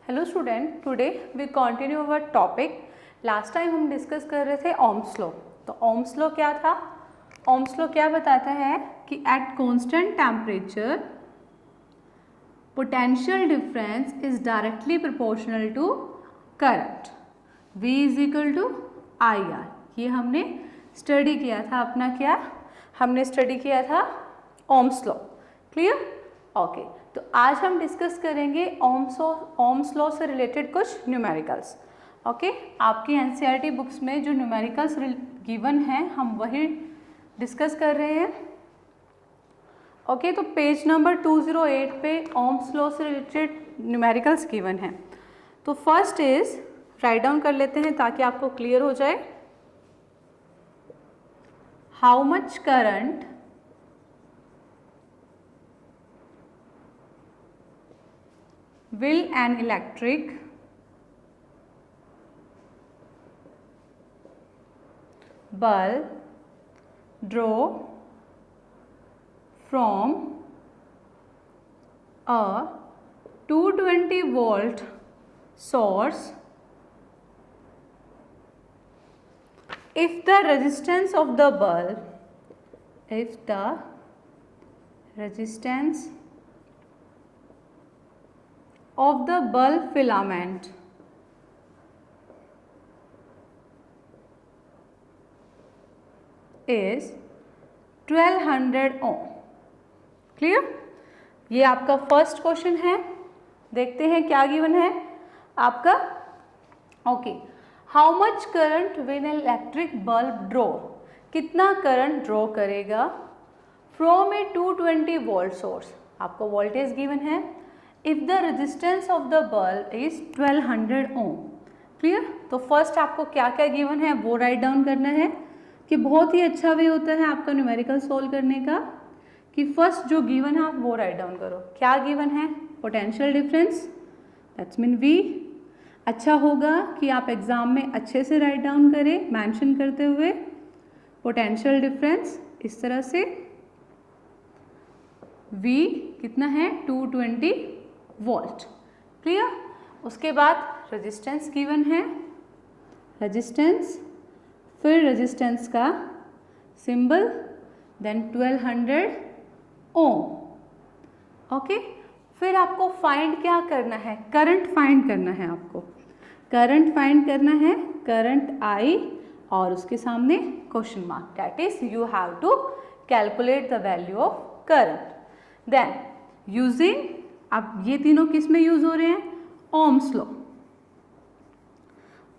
Hello student, today we continue our topic. Last time हम discuss कर रहे थे ओम्स लॉ। तो ओम्स लॉ क्या था? ओम्स लॉ क्या बताता है कि at constant temperature potential difference is directly proportional to current, V is equal to I R. ये हमने स्टडी किया था अपना, क्या हमने स्टडी किया था? Ohm's law. क्लियर? ओके, तो आज हम डिस्कस करेंगे ओम्स लॉ से रिलेटेड कुछ न्यूमेरिकल्स। ओके, आपकी एनसीईआरटी बुक्स में जो न्यूमेरिकल्स गिवन हैं हम वही डिस्कस कर रहे हैं। ओके, तो पेज नंबर 208 पे ओम्स लॉ से रिलेटेड न्यूमेरिकल्स गिवन हैं। तो फर्स्ट इज, राइट डाउन कर लेते हैं ताकि आपको क्लियर हो जाए। How much current will an electric bulb draw from a 220 volt source if the resistance of the bulb filament is 1200 ohm। Clear? ये आपका फर्स्ट क्वेश्चन है। देखते हैं क्या गिवन है आपका। Okay, how much current will an electric bulb draw, कितना current draw करेगा फ्रॉम ए 220 वोल्ट सोर्स। आपको वोल्टेज गिवन है। If the resistance of the bulb is 1200 ohm. Clear? तो फर्स्ट आपको क्या क्या गिवन है वो राइट डाउन करना है। कि बहुत ही अच्छा वे होता है आपका न्यूमेरिकल सोल्व करने का कि फर्स्ट जो गिवन है आप वो राइट डाउन करो। क्या गिवन है? Potential difference, that's mean V। अच्छा होगा कि आप एग्जाम में अच्छे से राइट डाउन करें मेंशन करते हुए पोटेंशियल डिफरेंस इस तरह से। V कितना है? 220 वोल्ट। क्लियर? उसके बाद रेजिस्टेंस गिवन है, रेजिस्टेंस, फिर रेजिस्टेंस का सिंबल, देन 1200 ओम। ओके, फिर आपको फाइंड क्या करना है? करंट फाइंड करना है आपको। करंट फाइंड करना है, करंट I और उसके सामने question mark, that is you have to calculate the value of current. Then using, अब ये तीनों किस में यूज हो रहे हैं? Ohm's law.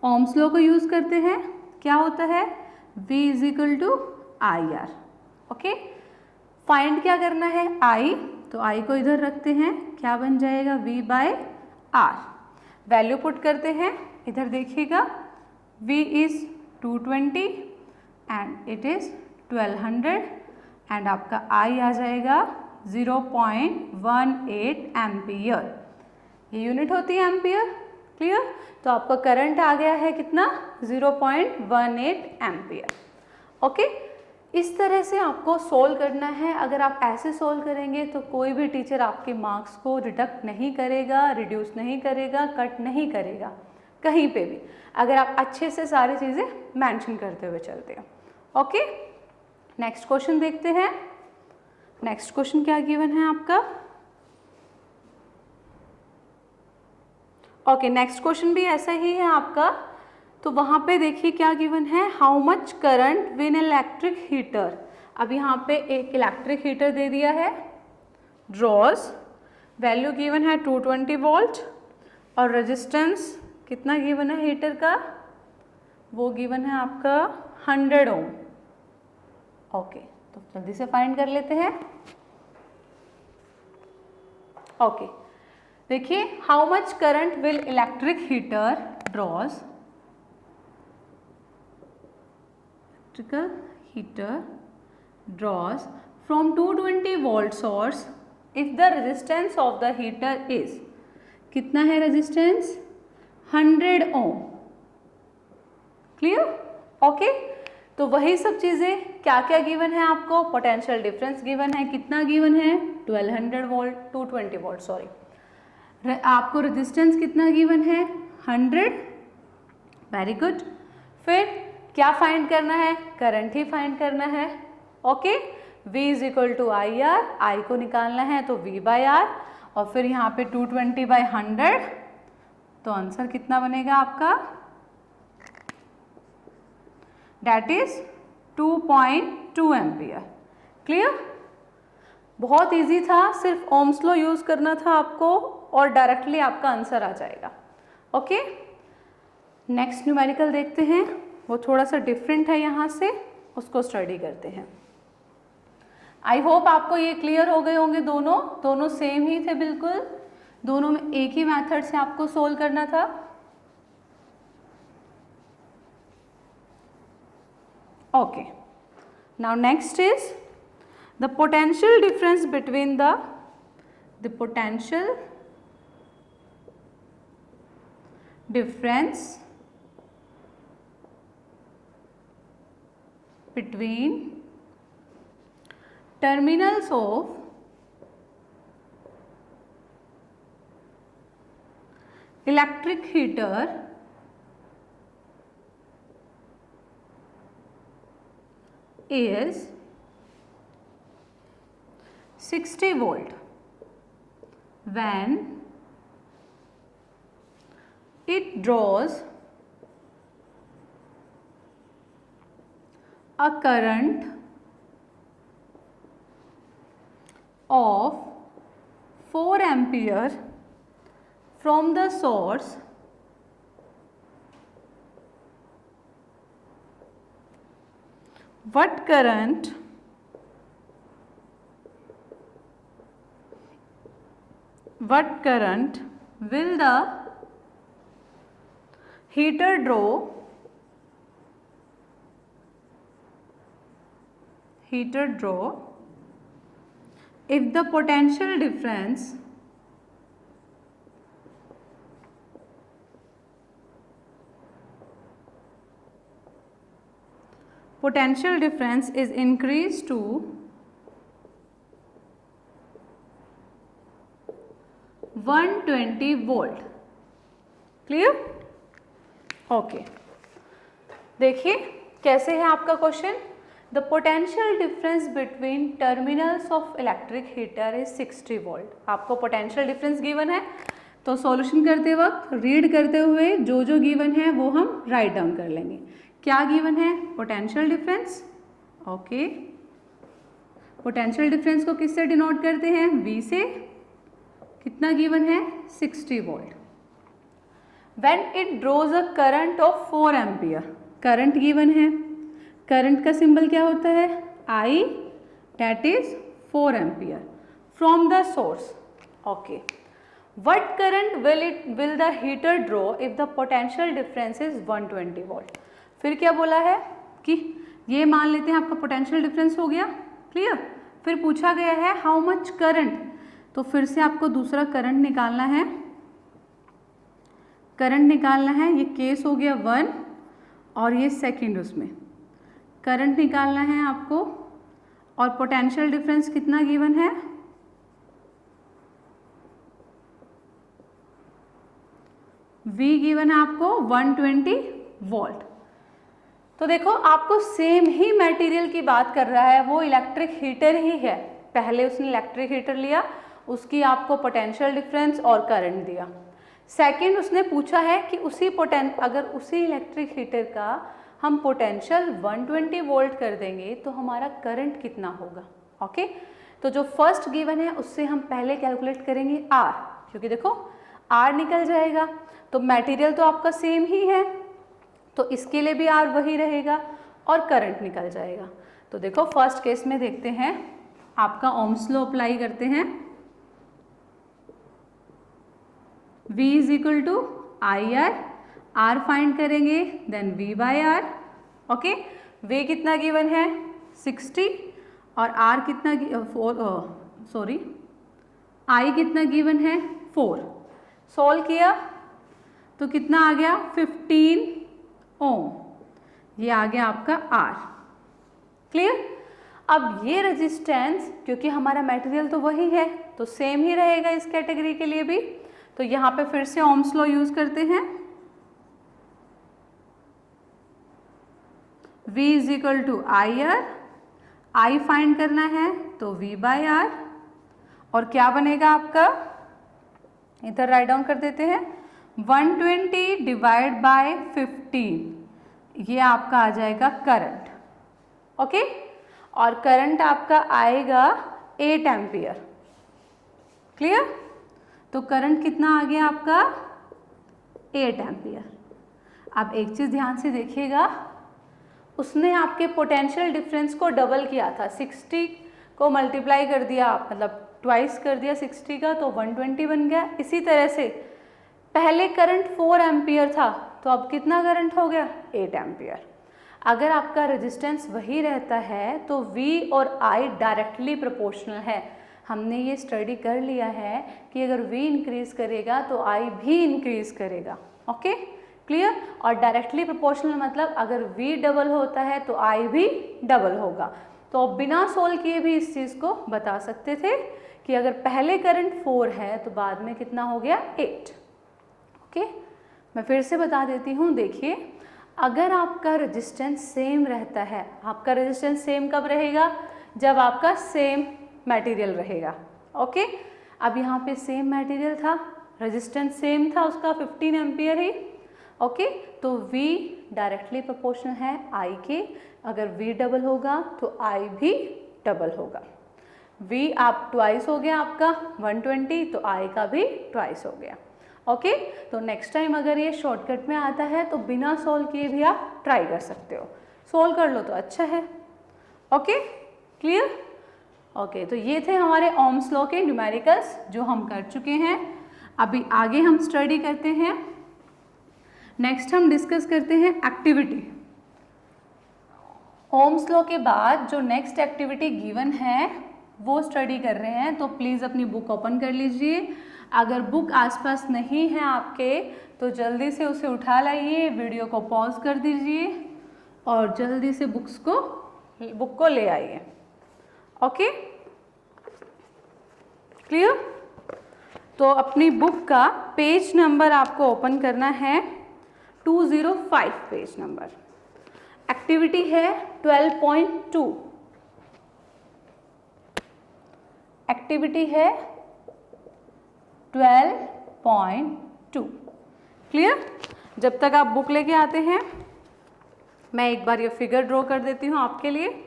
ओम्स लॉ को यूज करते हैं। क्या होता है? V is equal to I R. Okay, find क्या करना है? I, तो I को इधर रखते हैं, क्या बन जाएगा? V by R। Value put करते हैं, इधर देखिएगा, V is 220 and it is 1200 and आपका I आ जाएगा 0.18 एम्पियर। ये यूनिट होती है एम्पियर। क्लियर? तो आपका करंट आ गया है कितना? 0.18 एम्पियर। ओके, इस तरह से आपको सोल्व करना है। अगर आप ऐसे सोल्व करेंगे तो कोई भी टीचर आपके मार्क्स को रिडक्ट नहीं करेगा, रिड्यूस नहीं करेगा, कट नहीं करेगा कहीं पे भी, अगर आप अच्छे से सारी चीज़ें मेंशन करते हुए चलते हैं। ओके, नेक्स्ट क्वेश्चन देखते हैं। नेक्स्ट क्वेश्चन क्या गिवन है आपका? ओके, नेक्स्ट क्वेश्चन भी ऐसा ही है आपका। तो वहाँ पे देखिए क्या गिवन है, how much current win electric heater. अब यहाँ पे एक इलेक्ट्रिक हीटर दे दिया है, ड्रॉज, वैल्यू गिवन है 220 वोल्ट और रेजिस्टेंस कितना गिवन है हीटर का? वो गिवन है आपका 100 ओम। ओके, तो जल्दी से फाइंड कर लेते हैं। ओके, देखिए, how much current will electric heater draws, electrical heater draws from 220 volt source if the resistance of the heater is, कितना है रेजिस्टेंस? 100 ओम। क्लियर? ओके, तो वही सब चीज़ें क्या क्या गिवन है आपको? पोटेंशियल डिफरेंस गिवन है, कितना गिवन है? 1200 वोल्ट, 220 वोल्ट सॉरी। आपको रेजिस्टेंस कितना गिवन है 100, वेरी गुड। फिर क्या फाइंड करना है, करंट ही फाइंड करना है। Okay, V is equal to I R, I को निकालना है तो V बाई आर, और फिर यहाँ पे 220/100, तो आंसर कितना बनेगा आपका, डेट इज 2.2 एम्पियर। क्लियर, बहुत इजी था, सिर्फ ओम्स लॉ यूज करना था आपको और डायरेक्टली आपका आंसर आ जाएगा। ओके, नेक्स्ट न्यूमेरिकल देखते हैं, वो थोड़ा सा डिफरेंट है यहाँ से, उसको स्टडी करते हैं। आई होप आपको ये क्लियर हो गए होंगे, दोनों सेम ही थे बिल्कुल, दोनों में एक ही मेथड से आपको सोल्व करना था। Okay, now next is the potential difference between the potential difference between terminals of electric heater is 60 volt when it draws a current of 4 ampere from the source what current will the heater draw if the potential difference is increased to 120 volt. Clear, okay, देखिए कैसे है आपका question. The potential difference between terminals of electric heater is 60 volt. आपको potential difference given है, तो solution करते वक्त read करते हुए जो जो गिवन है वो हम राइट डाउन कर लेंगे। क्या गिवन है, potential difference. Okay, potential difference को किससे डिनोट करते हैं, V से। कितना गिवन है, 60 volt. When it draws a current of 4 ampere, current given है, करंट का सिंबल क्या होता है, I, that is 4 ampere from the source. Okay, what current will the heater draw if the potential difference is 120 volt. फिर क्या बोला है कि ये मान लेते हैं आपका पोटेंशियल डिफरेंस हो गया। क्लियर, फिर पूछा गया है हाउ मच करंट, तो फिर से आपको दूसरा करंट निकालना है, ये केस हो गया 1 और ये सेकंड, उसमें करंट निकालना है आपको। और पोटेंशियल डिफरेंस कितना गिवन है, V गिवन है आपको 120 वोल्ट। तो देखो आपको सेम ही मटेरियल की बात कर रहा है, वो इलेक्ट्रिक हीटर ही है। पहले उसने इलेक्ट्रिक हीटर लिया, उसकी आपको पोटेंशियल डिफरेंस और करंट दिया। सेकंड उसने पूछा है कि अगर उसी इलेक्ट्रिक हीटर का हम पोटेंशियल 120 वोल्ट कर देंगे तो हमारा करंट कितना होगा। ओके, तो जो फर्स्ट गिवन है उससे हम पहले कैलकुलेट करेंगे R, क्योंकि देखो R निकल जाएगा, तो मटेरियल तो आपका सेम ही है, तो इसके लिए भी R वही रहेगा और करंट निकल जाएगा। तो देखो फर्स्ट केस में देखते हैं, आपका ओम्स लॉ अप्लाई करते हैं। V is equal to I R, R find करेंगे, then V by R। Okay, V कितना गिवन है 60 और R कितना I कितना गिवन है 4। सॉल्व किया तो कितना आ गया 15 ओम, ये आ गया आपका R। क्लियर, अब ये रेजिस्टेंस, क्योंकि हमारा मटेरियल तो वही है तो सेम ही रहेगा इस कैटेगरी के लिए भी, तो यहाँ पे फिर से ओम्स लॉ यूज करते हैं। V is equal to I R, I find करना है तो V बाय आर, और क्या बनेगा आपका, इधर राइट डाउन कर देते हैं, 120 डिवाइड बाय 15, ये आपका आ जाएगा करंट। ओके, और करंट आपका आएगा 8 एम्पियर। क्लियर? तो करंट कितना आ गया आपका, 8 एम्पियर। अब एक चीज़ ध्यान से देखिएगा, उसने आपके पोटेंशियल डिफरेंस को डबल किया था, 60 को मल्टीप्लाई कर दिया, मतलब ट्वाइस कर दिया 60 का, तो 120 बन गया। इसी तरह से पहले करंट 4 एम्पियर था, तो अब कितना करंट हो गया, 8 एम्पियर। अगर आपका रेजिस्टेंस वही रहता है तो V और I डायरेक्टली प्रोपोर्शनल है। हमने ये स्टडी कर लिया है कि अगर V इंक्रीज करेगा तो I भी इंक्रीज करेगा। Okay, clear? और डायरेक्टली प्रोपोर्शनल मतलब अगर V डबल होता है तो I भी डबल होगा। तो बिना सोल्व किए भी इस चीज़ को बता सकते थे कि अगर पहले करंट 4 है तो बाद में कितना हो गया, 8। ओके, मैं फिर से बता देती हूँ। देखिए, अगर आपका रेजिस्टेंस सेम रहता है, आपका रेजिस्टेंस सेम कब रहेगा, जब आपका सेम मटेरियल रहेगा। ओके, अब यहाँ पे सेम मटेरियल था, रेजिस्टेंस सेम था उसका 15 एम्पियर ही। ओके, तो V डायरेक्टली प्रोपोर्शनल है I के, अगर V डबल होगा तो I भी डबल होगा। V आप ट्वाइस हो गया आपका 120, तो I का भी ट्वाइस हो गया। ओके, तो नेक्स्ट टाइम अगर ये शॉर्टकट में आता है तो बिना सोल्व किए भी आप ट्राई कर सकते हो, सोल्व कर लो तो अच्छा है। Okay, clear? ओके, तो ये थे हमारे ओम्स लॉ के न्यूमेरिकल्स जो हम कर चुके हैं। अभी आगे हम स्टडी करते हैं, नेक्स्ट हम डिस्कस करते हैं एक्टिविटी। ओम्स लॉ के बाद जो नेक्स्ट एक्टिविटी गिवन है वो स्टडी कर रहे हैं, तो प्लीज़ अपनी बुक ओपन कर लीजिए। अगर बुक आसपास नहीं है आपके तो जल्दी से उसे उठा लाइए, वीडियो को पॉज कर दीजिए और जल्दी से बुक को ले आइए। Okay, clear? तो अपनी बुक का पेज नंबर आपको ओपन करना है 205 पेज नंबर। एक्टिविटी है 12.2, एक्टिविटी है 12.2। क्लियर? जब तक आप बुक लेके आते हैं मैं एक बार ये फिगर ड्रॉ कर देती हूँ आपके लिए।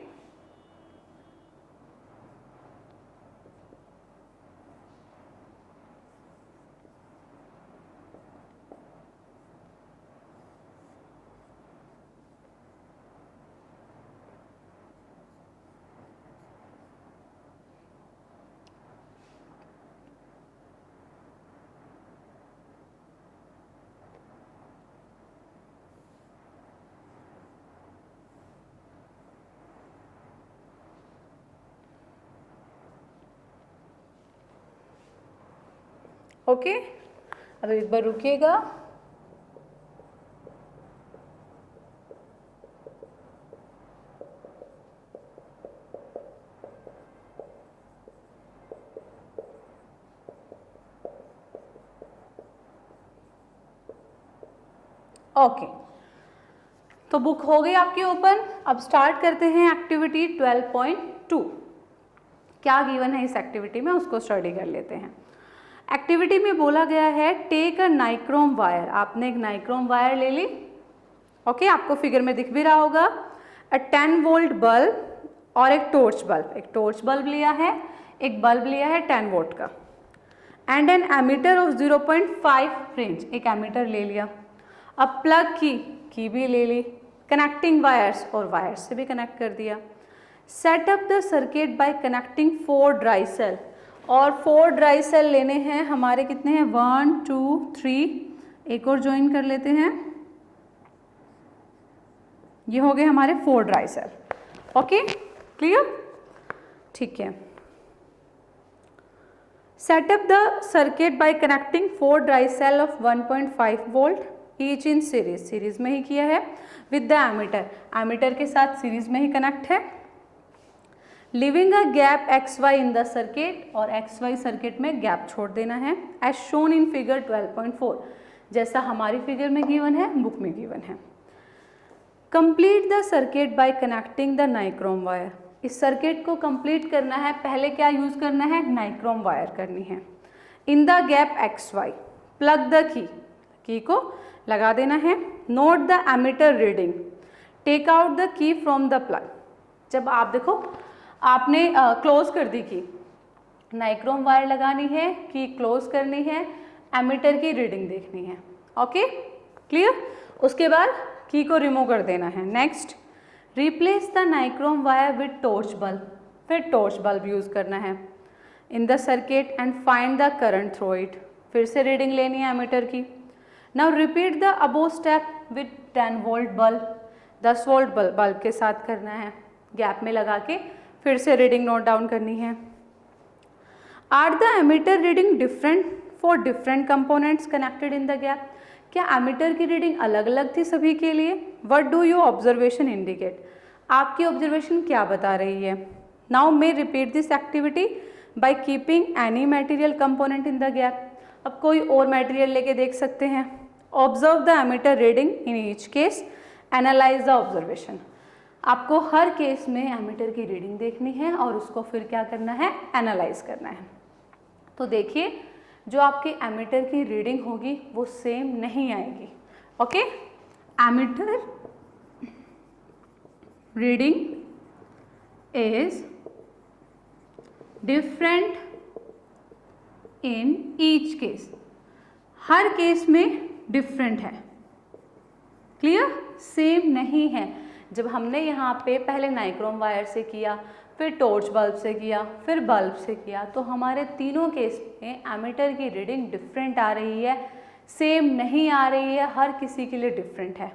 ओके, अब एक बार रुकिएगा। ओके, तो बुक हो गई आपकी ओपन। अब स्टार्ट करते हैं एक्टिविटी 12.2। क्या गिवन है इस एक्टिविटी में उसको स्टडी कर लेते हैं। एक्टिविटी में बोला गया है टेक अ नाइक्रोम वायर। आपने एक नाइक्रोम वायर ले ली। ओके, आपको फिगर में दिख भी रहा होगा। अ 10 वोल्ट बल्ब और एक टॉर्च बल्ब। एक टॉर्च बल्ब लिया है, एक बल्ब लिया है 10 वोल्ट का, and an ammeter of 0.5 range. एक एमीटर ले लिया। अब प्लग की भी ले ली, कनेक्टिंग वायर्स और वायर्स से भी कनेक्ट कर दिया। Set up the circuit by connecting 4 dry cell. और 4 ड्राई सेल लेने हैं हमारे, कितने हैं, 1 2 3, एक और ज्वाइन कर लेते हैं। ये हो गए हमारे 4 ड्राई सेल। Okay, clear? ठीक है। Set up the circuit by connecting 4 dry cell of 1.5 volt each in series में ही किया है विद द एमीटर। एमीटर के साथ सीरीज में ही कनेक्ट है। Leaving a gap X Y in the circuit, और एक्स वाई सर्किट में गैप छोड़ देना है एज शोन इन फिगर 12.4, जैसा हमारी फिगर में गिवन है, बुक में गिवन है। Complete the circuit by connecting the nichrome wire. इस सर्किट को कंप्लीट करना है, पहले क्या यूज करना है, नाइक्रोम वायर करनी है। In the gap X Y plug the key को लगा देना है। Note the ammeter reading, take out the key from the plug. जब आप देखो आपने क्लोज कर दी की, नाइक्रोम वायर लगानी है, की क्लोज करनी है, एमीटर की रीडिंग देखनी है। Okay clear. उसके बाद की को रिमूव कर देना है। Next, replace the nichrome wire with torch bulb, फिर टॉर्च बल्ब यूज करना है in the circuit and find the current through it. फिर से रीडिंग लेनी है एमीटर की। Now repeat the above step with 10 volt bulb, 10 volt bulb के साथ करना है, गैप में लगा के फिर से रीडिंग नोट डाउन करनी है। Are the ammeter reading different for different components connected in the gap. क्या एमीटर की रीडिंग अलग अलग थी सभी के लिए? What do your observation indicate, आपकी ऑब्जर्वेशन क्या बता रही है? Now may repeat this activity by keeping any material component in the gap. अब कोई और मटेरियल लेके देख सकते हैं। Observe the ammeter reading in each case, analyse the observation. आपको हर केस में एमीटर की रीडिंग देखनी है और उसको फिर क्या करना है, एनालाइज करना है। तो देखिए जो आपके एमीटर की रीडिंग होगी वो सेम नहीं आएगी। Okay, ammeter reading is different in each case, हर केस में डिफरेंट है। क्लियर, सेम नहीं है। जब हमने यहाँ पे पहले नाइक्रोम वायर से किया, फिर टॉर्च बल्ब से किया, फिर बल्ब से किया, तो हमारे तीनों केस में एमीटर की रीडिंग डिफरेंट आ रही है, सेम नहीं आ रही है, हर किसी के लिए डिफरेंट है।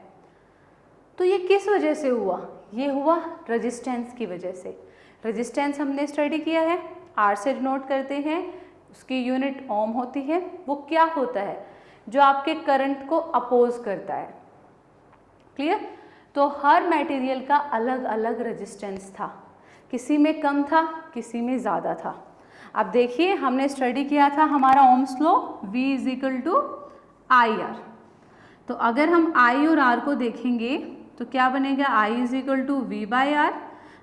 तो ये किस वजह से हुआ? ये हुआ रेजिस्टेंस की वजह से। रेजिस्टेंस हमने स्टडी किया है, आर से डिनोट करते हैं, उसकी यूनिट ओम होती है। वो क्या होता है? जो आपके करंट को अपोज करता है। क्लियर। तो हर मटेरियल का अलग अलग रेजिस्टेंस था, किसी में कम था, किसी में ज़्यादा था। अब देखिए हमने स्टडी किया था हमारा ओम्स लॉ V = IR। तो अगर हम I और R को देखेंगे तो क्या बनेगा, I = V/R।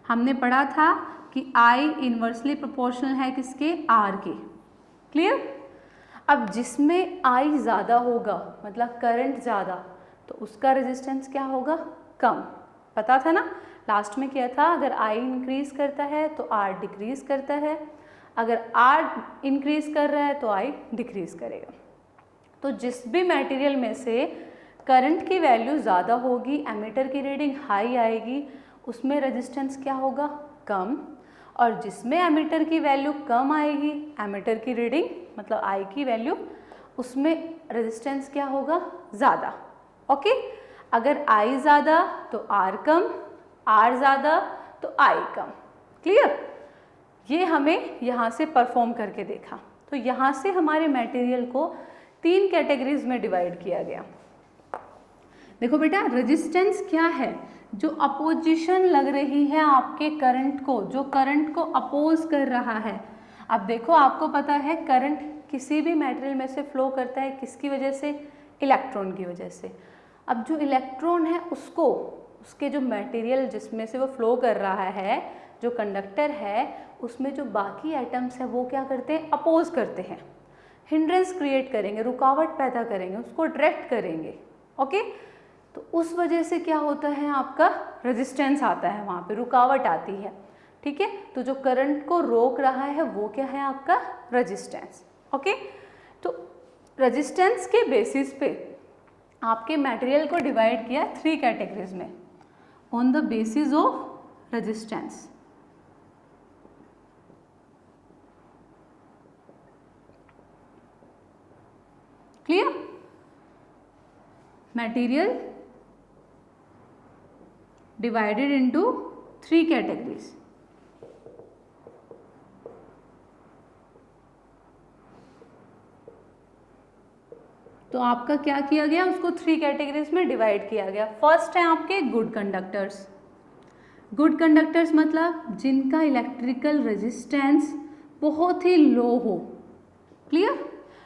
हमने पढ़ा था कि I इन्वर्सली प्रोपोर्शनल है किसके, R के। क्लियर। अब जिसमें I ज़्यादा होगा मतलब करंट ज़्यादा, तो उसका रेजिस्टेंस क्या होगा, कम। पता था ना, लास्ट में किया था, अगर I इंक्रीज करता है तो R डिक्रीज करता है, अगर R इंक्रीज कर रहा है तो I डिक्रीज करेगा। तो जिस भी मटेरियल में से करंट की वैल्यू ज़्यादा होगी, एमीटर की रीडिंग हाई आएगी, उसमें रेजिस्टेंस क्या होगा, कम। और जिसमें एमीटर की वैल्यू कम आएगी, एमीटर की रीडिंग मतलब I की वैल्यू, उसमें रेजिस्टेंस क्या होगा, ज़्यादा। ओके, अगर I ज़्यादा तो R कम, R ज़्यादा तो I कम। क्लियर। ये हमें यहाँ से परफॉर्म करके देखा। तो यहाँ से हमारे मटेरियल को 3 कैटेगरीज में डिवाइड किया गया। देखो बेटा, रेजिस्टेंस क्या है, जो अपोजिशन लग रही है आपके करंट को, जो करंट को अपोज कर रहा है। अब देखो आपको पता है करंट किसी भी मटेरियल में से फ्लो करता है, किसकी वजह से, इलेक्ट्रॉन की वजह से। अब जो इलेक्ट्रॉन है उसको, उसके जो मटेरियल जिसमें से वो फ्लो कर रहा है, जो कंडक्टर है, उसमें जो बाकी एटम्स है वो क्या करते हैं, अपोज करते हैं, हिंड्रेंस क्रिएट करेंगे, रुकावट पैदा करेंगे, उसको डायरेक्ट करेंगे। ओके, तो उस वजह से क्या होता है, आपका रेजिस्टेंस आता है, वहाँ पे रुकावट आती है। ठीक है, तो जो करंट को रोक रहा है वो क्या है, आपका रेजिस्टेंस। ओके, तो रेजिस्टेंस के बेसिस पे आपके मटेरियल को डिवाइड किया 3 कैटेगरीज में, on the basis of resistance. Clear. Material divided into 3 categories. तो आपका क्या किया गया, उसको 3 कैटेगरीज में डिवाइड किया गया। फर्स्ट है आपके गुड कंडक्टर्स, गुड कंडक्टर्स मतलब जिनका इलेक्ट्रिकल रेजिस्टेंस बहुत ही लो हो। क्लियर?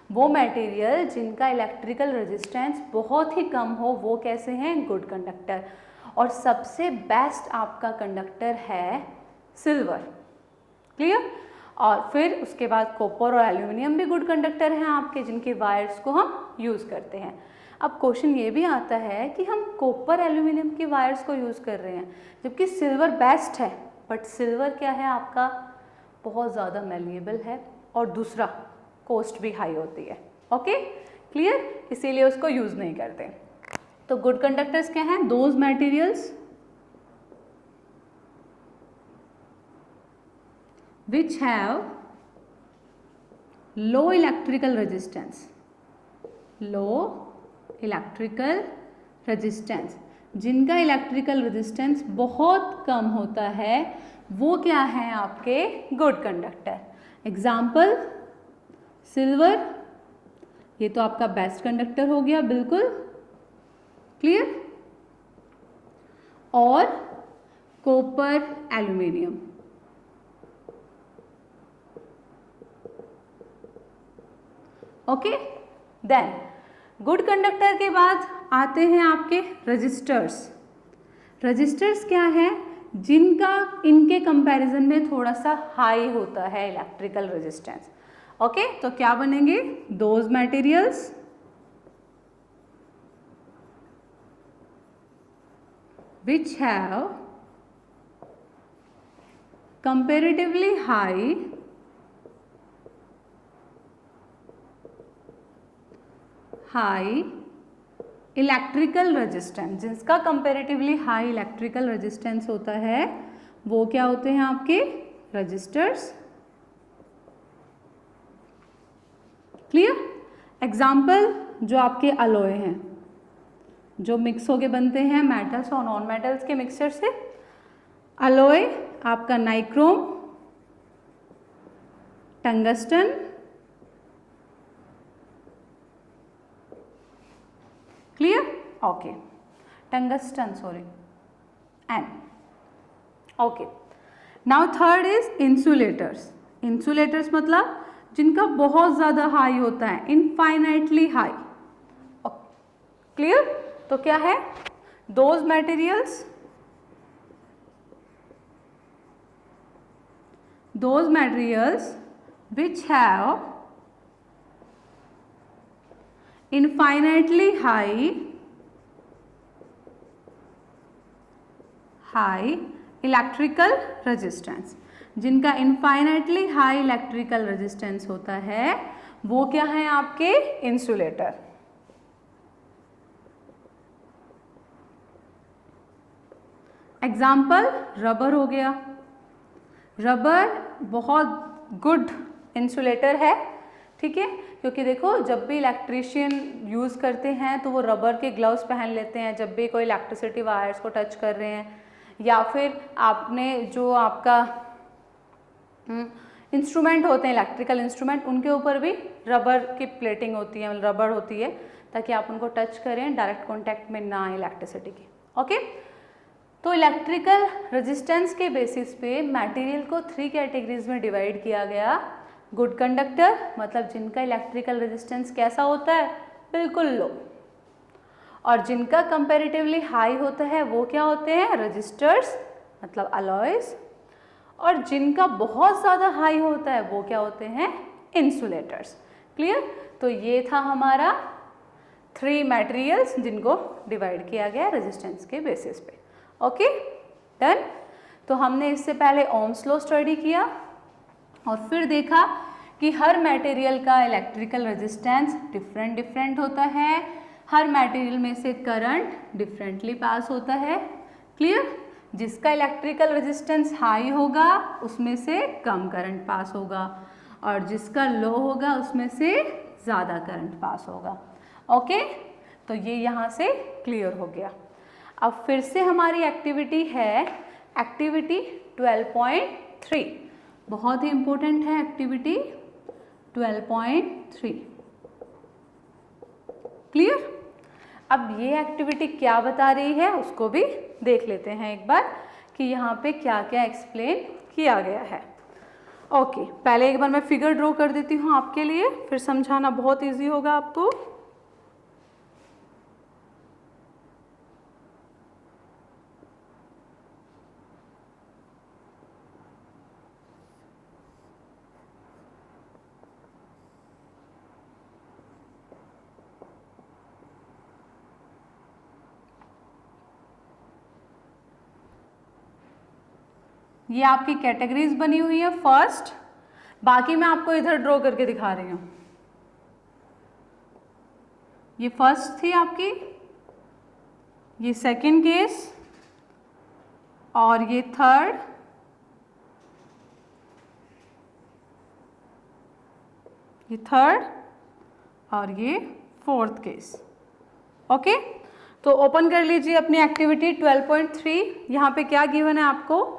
वो मटेरियल जिनका इलेक्ट्रिकल रेजिस्टेंस बहुत ही कम हो वो कैसे हैं? Good conductor. और सबसे बेस्ट आपका कंडक्टर है सिल्वर। क्लियर? और फिर उसके बाद कॉपर और एल्यूमिनियम भी गुड कंडक्टर हैं आपके, जिनके वायर्स को हम यूज़ करते हैं। अब क्वेश्चन ये भी आता है कि हम कॉपर एल्यूमिनियम के वायर्स को यूज़ कर रहे हैं जबकि सिल्वर बेस्ट है, बट सिल्वर क्या है आपका? बहुत ज़्यादा मैलिएबल है और दूसरा कॉस्ट भी हाई होती है। Okay, clear? इसीलिए उसको यूज़ नहीं करते। तो गुड कंडक्टर्स क्या हैं? Those materials which have low electrical resistance, low electrical resistance, जिनका इलेक्ट्रिकल रेजिस्टेंस बहुत कम होता है वो क्या है आपके? Good conductor. एग्जाम्पल सिल्वर, ये तो आपका बेस्ट कंडक्टर हो गया, बिल्कुल क्लियर। और copper aluminium, okay. Then good conductor के बाद आते हैं आपके रजिस्टर्स। रजिस्टर्स क्या है? जिनका इनके कंपैरिजन में थोड़ा सा हाई होता है इलेक्ट्रिकल रेजिस्टेंस। ओके, तो क्या बनेंगे? Those materials which have comparatively high electrical resistance, जिसका कंपैरेटिवली हाई इलेक्ट्रिकल रेजिस्टेंस होता है वो क्या होते हैं आपके? रजिस्टर्स। क्लियर? एग्जाम्पल जो आपके अलॉय हैं, जो मिक्स होके बनते हैं मेटल्स और नॉन मेटल्स के मिक्सचर से। अलॉय आपका nichrome, tungsten, clear? Okay, tungsten, sorry, एन। Okay, now third is insulators. Insulators मतलब जिनका बहुत ज़्यादा हाई होता है, इनफाइनाइटली हाई। क्लियर? तो क्या है? Those materials which have infinitely high electrical resistance, जिनका इनफाइनाइटली हाई इलेक्ट्रिकल रेजिस्टेंस होता है वो क्या है आपके? इंसुलेटर। एग्जाम्पल रबर हो गया। रबर बहुत गुड इंसुलेटर है, ठीक है, क्योंकि देखो जब भी इलेक्ट्रीशियन यूज़ करते हैं तो वो रबर के ग्लव्स पहन लेते हैं जब भी कोई इलेक्ट्रिसिटी वायर्स को टच कर रहे हैं, या फिर आपने जो आपका इंस्ट्रूमेंट होते हैं इलेक्ट्रिकल इंस्ट्रूमेंट, उनके ऊपर भी रबर की प्लेटिंग होती है, रबर होती है, ताकि आप उनको टच करें, डायरेक्ट कॉन्टैक्ट में ना आए इलेक्ट्रिसिटी की। ओके, तो इलेक्ट्रिकल रेजिस्टेंस के बेसिस पे मटेरियल को 3 कैटेगरीज में डिवाइड किया गया। गुड कंडक्टर मतलब जिनका इलेक्ट्रिकल रेजिस्टेंस कैसा होता है? बिल्कुल लो। और जिनका कंपैरेटिवली हाई होता है वो क्या होते हैं? रजिस्टर्स मतलब अलॉयज। और जिनका बहुत ज़्यादा हाई होता है वो क्या होते हैं? इंसुलेटर्स। क्लियर? तो ये था हमारा 3 मटेरियल्स जिनको डिवाइड किया गया रेजिस्टेंस के बेसिस पे। Okay, done. तो हमने इससे पहले ओम्स लॉ स्टडी किया और फिर देखा कि हर मटेरियल का इलेक्ट्रिकल रेजिस्टेंस डिफरेंट होता है, हर मटेरियल में से करंट डिफरेंटली पास होता है। क्लियर? जिसका इलेक्ट्रिकल रेजिस्टेंस हाई होगा उसमें से कम करंट पास होगा और जिसका लो होगा उसमें से ज़्यादा करंट पास होगा। ओके, तो ये यहाँ से क्लियर हो गया। अब फिर से हमारी एक्टिविटी है एक्टिविटी 12.3, बहुत ही इम्पोर्टेंट है एक्टिविटी 12.3। क्लियर? अब ये एक्टिविटी क्या बता रही है उसको भी देख लेते हैं एक बार कि यहाँ पे क्या क्या एक्सप्लेन किया गया है। ओके, पहले एक बार मैं फिगर ड्रॉ कर देती हूँ आपके लिए, फिर समझाना बहुत इजी होगा आपको। ये आपकी कैटेगरीज बनी हुई है फर्स्ट, बाकी मैं आपको इधर ड्रॉ करके दिखा रही हूँ। ये फर्स्ट थी आपकी, ये सेकंड केस, और ये थर्ड, ये थर्ड, और ये फोर्थ केस। ओके, तो ओपन कर लीजिए अपनी एक्टिविटी 12.3। यहाँ पे क्या गिवन है आपको,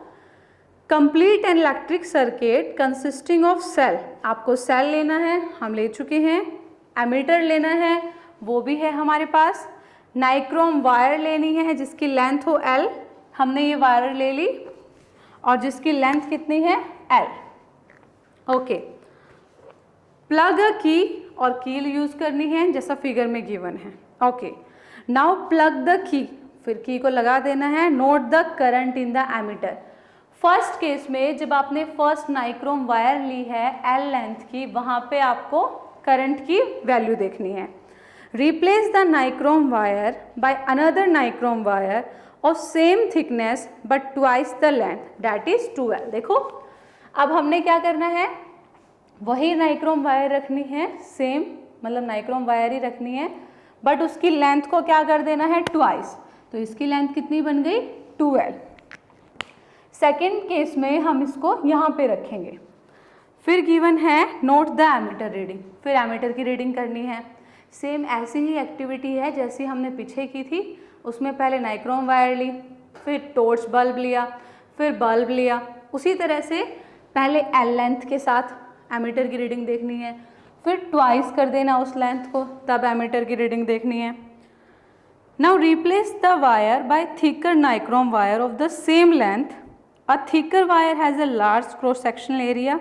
complete an electric circuit consisting of cell. आपको सेल लेना है, हम ले चुके हैं। एमीटर लेना है, वो भी है हमारे पास। नाइक्रोम वायर लेनी है जिसकी लेंथ हो L, हमने ये वायर ले ली, और जिसकी लेंथ कितनी है L। ओके, प्लग अ की, और कील यूज करनी है जैसा फिगर में गिवन है। ओके, नाउ प्लग द की, फिर की को लगा देना है। Note the current in the ammeter. First case में जब आपने फर्स्ट नाइक्रोम वायर ली है L लेंथ की, वहाँ पे आपको करंट की वैल्यू देखनी है। Replace the nichrome wire by another nichrome wire of same thickness but twice the length, that is 2L। देखो, अब हमने क्या करना है, वही नाइक्रोम वायर रखनी है, सेम मतलब नाइक्रोम वायर ही रखनी है, बट उसकी लेंथ को क्या कर देना है, ट्वाइस। तो इसकी लेंथ कितनी बन गई, 2L। सेकेंड केस में हम इसको यहाँ पे रखेंगे। फिर गिवन है नोट द एमीटर रीडिंग, फिर एमीटर की रीडिंग करनी है। सेम ऐसी ही एक्टिविटी है जैसी हमने पीछे की थी। उसमें पहले नाइक्रोम वायर ली, फिर टॉर्च बल्ब लिया, फिर बल्ब लिया। उसी तरह से पहले L लेंथ के साथ एमीटर की रीडिंग देखनी है, फिर ट्वाइस कर देना उस लेंथ को, तब एमीटर की रीडिंग देखनी है। Now replace the wire by thicker nichrome wire of the same length. A thicker wire has a large cross sectional area.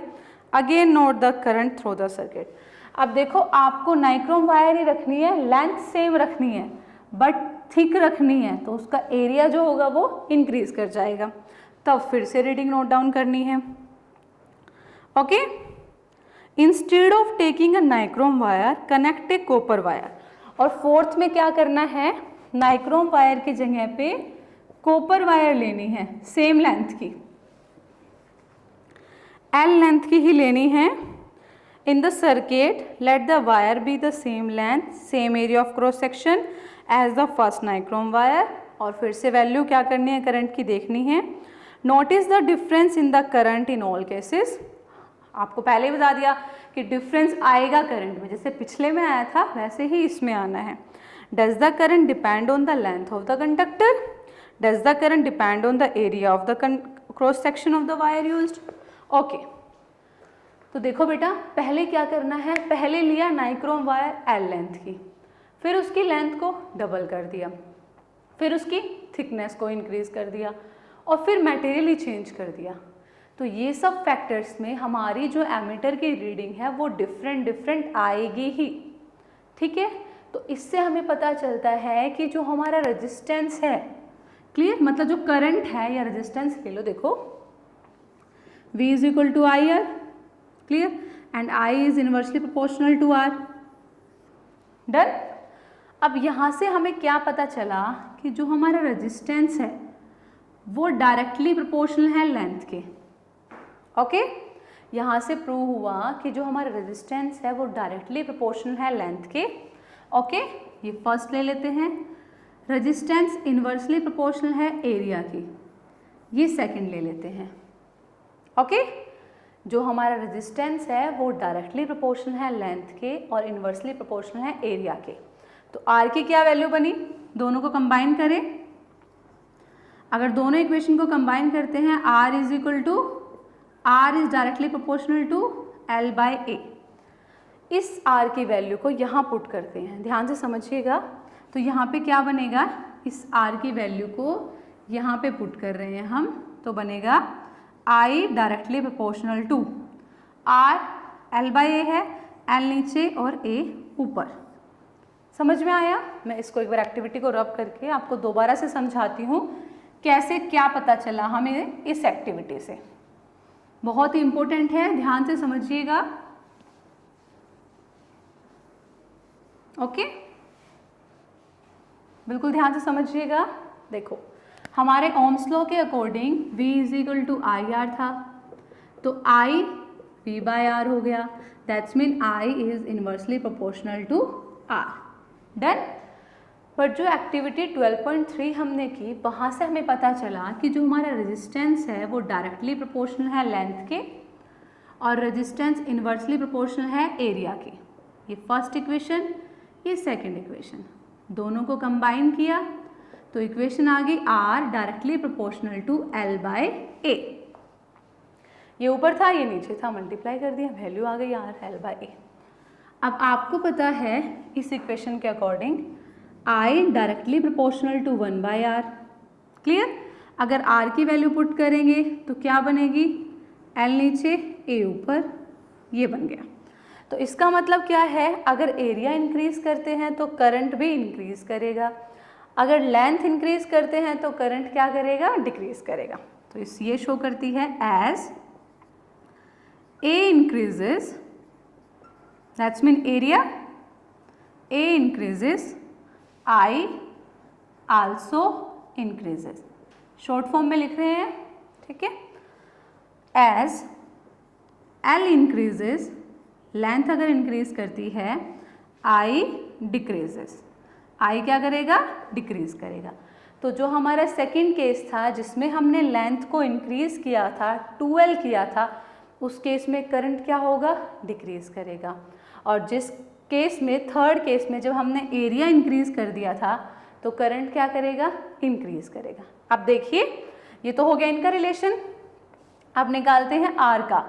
Again note the current through the circuit. अब देखो, आपको nichrome wire ही रखनी है, length same रखनी है, but thick रखनी है, तो उसका एरिया जो होगा वो इंक्रीज कर जाएगा। तब फिर से रीडिंग नोट डाउन करनी है। Okay, instead of taking a nichrome wire connect A copper wire. और फोर्थ में क्या करना है, नाइक्रोम वायर की जगह पे कॉपर वायर लेनी है, सेम लेंथ की, L लेंथ की ही लेनी है। In the circuit let the wire be the same length, same area of cross section as the first nichrome wire. और फिर से वैल्यू क्या करनी है, करंट की देखनी है। Notice the difference in the current in all cases. आपको पहले ही बता दिया कि डिफरेंस आएगा करंट में, जैसे पिछले में आया था वैसे ही इसमें आना है। Does the current depend on the length of the conductor? Does the current depend on the area of the cross section of the wire used? Okay, तो देखो बेटा, पहले क्या करना है, पहले लिया नाइक्रोम वायर L लेंथ की, फिर उसकी लेंथ को डबल कर दिया, फिर उसकी थिकनेस को इंक्रीज कर दिया, और फिर मटेरियल ही चेंज कर दिया। तो ये सब फैक्टर्स में हमारी जो एमीटर की रीडिंग है वो डिफरेंट आएगी ही। ठीक है, तो इससे हमें पता चलता है कि जो हमारा रेजिस्टेंस है, क्लियर, मतलब जो करंट है या रेजिस्टेंस ले लो, देखो V is equal to I R, clear, and I is inversely proportional to R। Done. अब यहाँ से हमें क्या पता चला कि जो हमारा रेजिस्टेंस है वो डायरेक्टली प्रोपोर्शनल है लेंथ के। ओके, यहाँ से प्रूव हुआ कि जो हमारा रेजिस्टेंस है वो डायरेक्टली प्रोपोर्शनल है लेंथ के। ओके, ये फर्स्ट ले लेते हैं, रेजिस्टेंस इन्वर्सली प्रोपोर्शनल है एरिया की, ये सेकंड ले लेते हैं। ओके, जो हमारा रेजिस्टेंस है वो डायरेक्टली प्रोपोर्शनल है लेंथ के और इन्वर्सली प्रोपोर्शनल है एरिया के। तो R की क्या वैल्यू बनी, दोनों को कंबाइन करें। अगर दोनों इक्वेशन को कंबाइन करते हैं, R is equal to, R is directly proportional to L by A। इस R की वैल्यू को यहाँ पुट करते हैं, ध्यान से समझिएगा। तो यहाँ पे क्या बनेगा, इस R की वैल्यू को यहाँ पे पुट कर रहे हैं हम, तो बनेगा I directly proportional to R, L/A है, L नीचे और A ऊपर। समझ में आया? मैं इसको एक बार एक्टिविटी को रब करके आपको दोबारा से समझाती हूँ कैसे क्या पता चला हमें इस एक्टिविटी से। बहुत ही इंपॉर्टेंट है, ध्यान से समझिएगा। ओके, बिल्कुल ध्यान से समझिएगा। देखो, हमारे ओम्स लॉ के according V is to IR था, तो I V/R हो गया। That's mean I is inversely proportional to R। Done. But जो एक्टिविटी 12.3 हमने की, वहाँ से हमें पता चला कि जो हमारा रेजिस्टेंस है वो डायरेक्टली प्रोपोर्शनल है लेंथ के, और रेजिस्टेंस इनवर्सली प्रोपोर्शनल है एरिया के। ये फर्स्ट इक्वेशन, ये सेकंड इक्वेशन, दोनों को कंबाइन किया तो इक्वेशन आ गई R directly proportional to L/A। ये ऊपर था, ये नीचे था, मल्टीप्लाई कर दिया, वैल्यू आ गई R L/A। अब आपको पता है इस इक्वेशन के according I directly proportional to 1/R। Clear? अगर R की वैल्यू पुट करेंगे तो क्या बनेगी? L नीचे A ऊपर, ये बन गया। तो इसका मतलब क्या है? अगर एरिया इंक्रीज करते हैं तो करंट भी इंक्रीज करेगा, अगर लेंथ इंक्रीज करते हैं तो करंट क्या करेगा? डिक्रीज करेगा। तो इस ये शो करती है as A increases, that's mean area A increases, I also increases। Short form में लिख रहे हैं, ठीक है? As L increases, लेंथ अगर इंक्रीज करती है, I decreases, I क्या करेगा? डिक्रीज करेगा। तो जो हमारा सेकंड केस था जिसमें हमने लेंथ को इंक्रीज किया था, 2L किया था, उस केस में करंट क्या होगा? डिक्रीज करेगा। और जिस केस में, थर्ड केस में, जब हमने एरिया इंक्रीज कर दिया था तो करंट क्या करेगा? इंक्रीज करेगा। अब देखिए, ये तो हो गया इनका रिलेशन। अब निकालते हैं R का,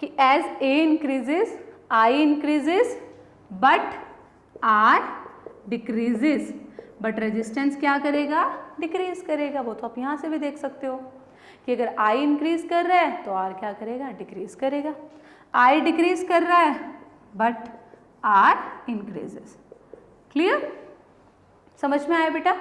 कि as A increases I increases but R decreases, but resistance क्या करेगा? डिक्रीज करेगा। वो तो आप यहाँ से भी देख सकते हो कि अगर I इंक्रीज कर रहा है तो R क्या करेगा? डिक्रीज करेगा। I डिक्रीज कर रहा है बट R इंक्रीजेस। क्लियर? समझ में आया बेटा?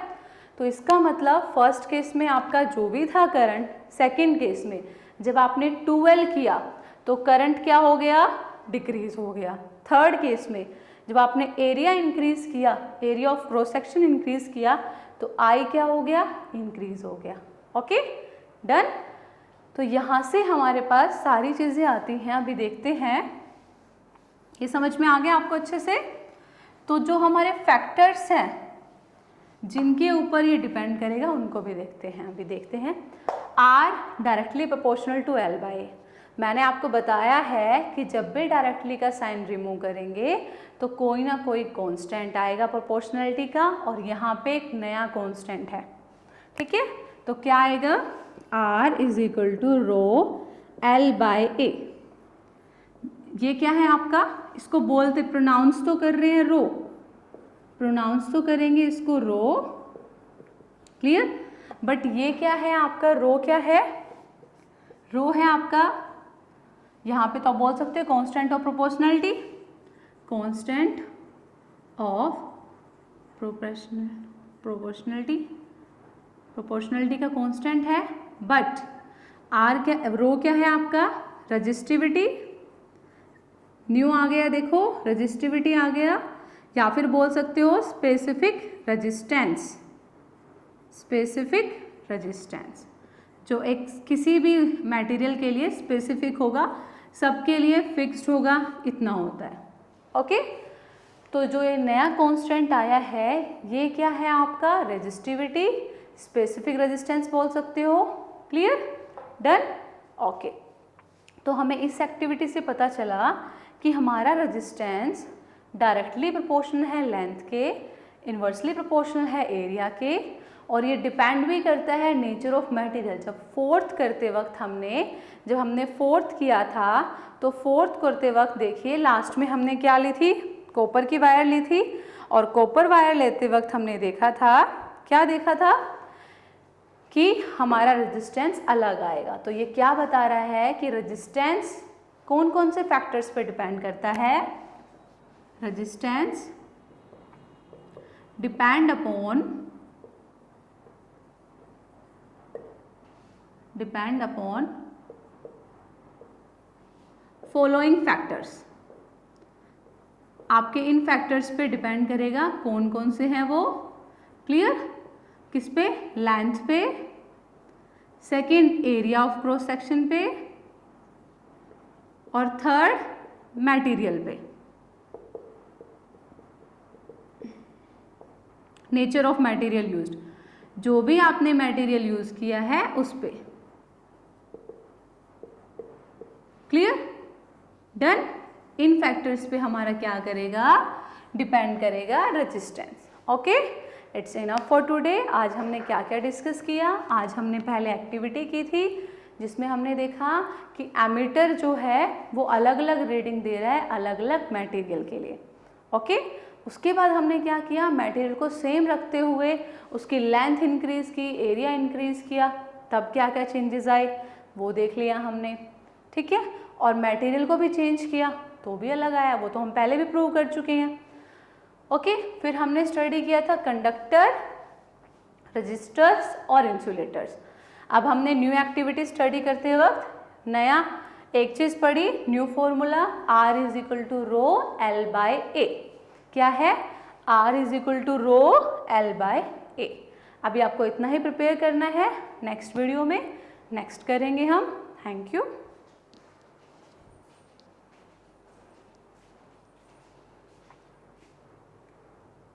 तो इसका मतलब फर्स्ट केस में आपका जो भी था करंट, सेकंड केस में जब आपने 2L किया तो करंट क्या हो गया? डिक्रीज हो गया। थर्ड केस में जब आपने एरिया इंक्रीज किया, area of cross section increase किया, तो I क्या हो गया? इंक्रीज हो गया। Okay, done. तो यहाँ से हमारे पास सारी चीज़ें आती हैं। अभी देखते हैं, ये समझ में आ गया आपको अच्छे से? तो जो हमारे फैक्टर्स हैं जिनके ऊपर ये डिपेंड करेगा उनको भी देखते हैं। अभी देखते हैं R directly proportional to L/A। मैंने आपको बताया है कि जब भी डायरेक्टली का साइन रिमूव करेंगे तो कोई ना कोई कांस्टेंट आएगा प्रोपोर्शनलिटी का, और यहाँ पे एक नया कांस्टेंट है, ठीक है? तो क्या आएगा? R is equal to rho L/A। ये क्या है आपका? इसको बोलते, प्रोनाउंस तो कर रहे हैं रो, प्रोनाउंस तो करेंगे इसको रो। क्लियर? बट ये क्या है आपका? रो क्या है? रो है आपका, यहाँ पे तो आप बोल सकते हो constant of proportionality, constant of proportionality, proportionality का कांस्टेंट है। बट R क्या, रो क्या है आपका? रजिस्टिविटी। न्यू आ गया, देखो रजिस्टिविटी आ गया, या फिर बोल सकते हो स्पेसिफिक रेजिस्टेंस। स्पेसिफिक रेजिस्टेंस जो एक किसी भी मटेरियल के लिए स्पेसिफिक होगा, सबके लिए फिक्स्ड होगा, इतना होता है। ओके, तो जो ये नया कांस्टेंट आया है ये क्या है आपका? रेजिस्टिविटी, स्पेसिफिक रेजिस्टेंस बोल सकते हो। क्लियर? डन। ओके, तो हमें इस एक्टिविटी से पता चला कि हमारा रेजिस्टेंस डायरेक्टली प्रोपोर्शनल है लेंथ के, इन्वर्सली प्रोपोर्शनल है एरिया के, और ये डिपेंड भी करता है नेचर ऑफ मटेरियल। जब फोर्थ करते वक्त जब हमने फोर्थ किया था तो फोर्थ करते वक्त देखिए लास्ट में हमने क्या ली थी? कॉपर की वायर ली थी, और कॉपर वायर लेते वक्त हमने देखा था, क्या देखा था? कि हमारा रेजिस्टेंस अलग आएगा। तो ये क्या बता रहा है कि रेजिस्टेंस कौन कौन से फैक्टर्स पे डिपेंड करता है? Resistance depend upon following factors. आपके इन फैक्टर्स पे डिपेंड करेगा कौन कौन से हैं वो। क्लियर? किस पे? लेंथ पे, second area of cross section पे, और थर्ड मटेरियल पे, नेचर ऑफ मटेरियल यूज्ड, जो भी आपने मटेरियल यूज किया है उस पे। क्लियर? डन? इन फैक्टर्स पे हमारा क्या करेगा? डिपेंड करेगा resistance. Okay, it's enough for today. आज हमने क्या क्या डिस्कस किया? आज हमने पहले एक्टिविटी की थी जिसमें हमने देखा कि एमीटर जो है वो अलग अलग रीडिंग दे रहा है अलग अलग मटेरियल के लिए। ओके, उसके बाद हमने क्या किया? मटेरियल को सेम रखते हुए उसकी लेंथ इंक्रीज की, एरिया इंक्रीज किया, तब क्या क्या चेंजेस आए वो देख लिया हमने। ठीक है, और मटेरियल को भी चेंज किया तो भी अलग आया, वो तो हम पहले भी प्रूव कर चुके हैं। ओके, फिर हमने स्टडी किया था कंडक्टर, रजिस्टर्स और इंसुलेटर्स। अब हमने न्यू एक्टिविटी स्टडी करते वक्त नया एक चीज़ पढ़ी, new formula R is equal to rho L by A। क्या है? R is equal to rho L by A। अभी आपको इतना ही प्रिपेयर करना है, नेक्स्ट वीडियो में नेक्स्ट करेंगे हम। Thank you.